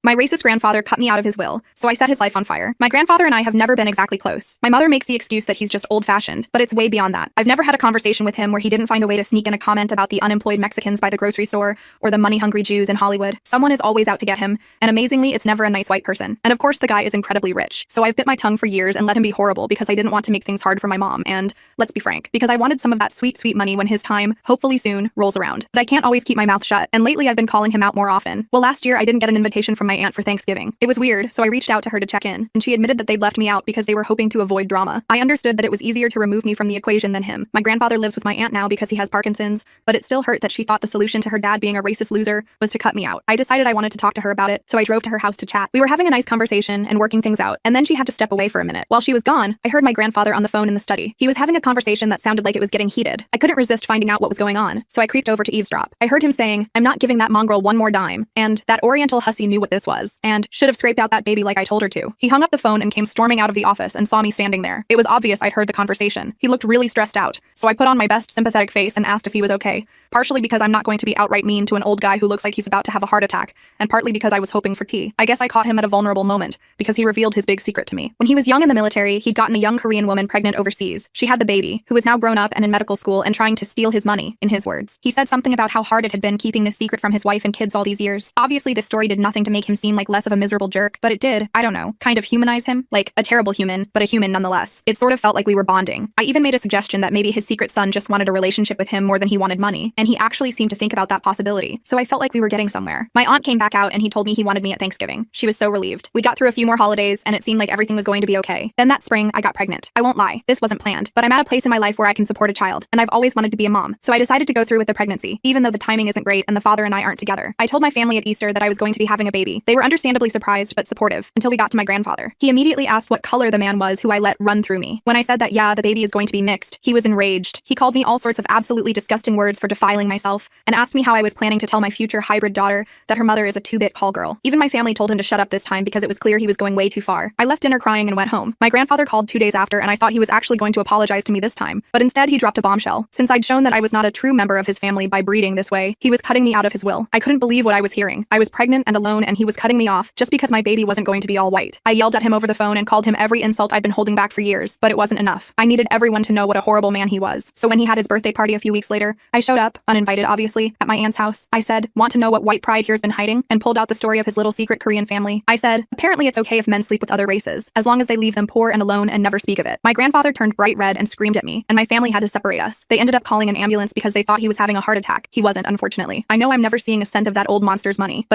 My racist grandfather cut me out of his will, so I set his life on fire. My grandfather and I have never been exactly close. My mother makes the excuse that he's just old-fashioned, but it's way beyond that. I've never had a conversation with him where he didn't find a way to sneak in a comment about the unemployed Mexicans by the grocery store or the money-hungry Jews in Hollywood. Someone is always out to get him, and amazingly, it's never a nice white person. And of course, the guy is incredibly rich. So I've bit my tongue for years and let him be horrible because I didn't want to make things hard for my mom, and let's be frank, because I wanted some of that sweet, sweet money when his time, hopefully soon, rolls around. But I can't always keep my mouth shut, and lately I've been calling him out more often. Well, last year I didn't get an invitation from my aunt for Thanksgiving. It was weird, so I reached out to her to check in, and she admitted that they'd left me out because they were hoping to avoid drama. I understood that it was easier to remove me from the equation than him. My grandfather lives with my aunt now because he has Parkinson's, but it still hurt that she thought the solution to her dad being a racist loser was to cut me out. I decided I wanted to talk to her about it, so I drove to her house to chat. We were having a nice conversation and working things out, and then she had to step away for a minute. While she was gone, I heard my grandfather on the phone in the study. He was having a conversation that sounded like it was getting heated. I couldn't resist finding out what was going on, so I creeped over to eavesdrop. I heard him saying, "I'm not giving that mongrel one more dime," and that Oriental hussy knew what this was, and should have scraped out that baby like I told her to. He hung up the phone and came storming out of the office and saw me standing there. It was obvious I'd heard the conversation. He looked really stressed out, so I put on my best sympathetic face and asked if he was okay, partially because I'm not going to be outright mean to an old guy who looks like he's about to have a heart attack, and partly because I was hoping for tea. I guess I caught him at a vulnerable moment, because he revealed his big secret to me. When he was young in the military, he'd gotten a young Korean woman pregnant overseas. She had the baby, who was now grown up and in medical school and trying to steal his money, in his words. He said something about how hard it had been keeping this secret from his wife and kids all these years. Obviously, this story did nothing to make him seem like less of a miserable jerk, but it did, I don't know, kind of humanize him, like a terrible human, but a human nonetheless. It sort of felt like we were bonding. I even made a suggestion that maybe his secret son just wanted a relationship with him more than he wanted money, and he actually seemed to think about that possibility, so I felt like we were getting somewhere. My aunt came back out and he told me he wanted me at Thanksgiving. She was so relieved. We got through a few more holidays and it seemed like everything was going to be okay. Then that spring, I got pregnant. I won't lie, this wasn't planned, but I'm at a place in my life where I can support a child, and I've always wanted to be a mom, so I decided to go through with the pregnancy, even though the timing isn't great and the father and I aren't together. I told my family at Easter that I was going to be having a baby. They were understandably surprised but supportive, until we got to my grandfather. He immediately asked what color the man was who I let run through me. When I said that yeah, the baby is going to be mixed, he was enraged. He called me all sorts of absolutely disgusting words for defiling myself, and asked me how I was planning to tell my future hybrid daughter that her mother is a two-bit call girl. Even my family told him to shut up this time because it was clear he was going way too far. I left dinner crying and went home. My grandfather called 2 days after and I thought he was actually going to apologize to me this time, but instead he dropped a bombshell. Since I'd shown that I was not a true member of his family by breeding this way, he was cutting me out of his will. I couldn't believe what I was hearing. I was pregnant and alone and he was cutting me off just because my baby wasn't going to be all white. I yelled at him over the phone and called him every insult I'd been holding back for years, but it wasn't enough. I needed everyone to know what a horrible man he was. So when he had his birthday party a few weeks later, I showed up, uninvited obviously, at my aunt's house. I said, "Want to know what white pride here's been hiding?" and pulled out the story of his little secret Korean family. I said, "Apparently it's okay if men sleep with other races, as long as they leave them poor and alone and never speak of it." My grandfather turned bright red and screamed at me, and my family had to separate us. They ended up calling an ambulance because they thought he was having a heart attack. He wasn't, unfortunately. I know I'm never seeing a cent of that old monster's money, but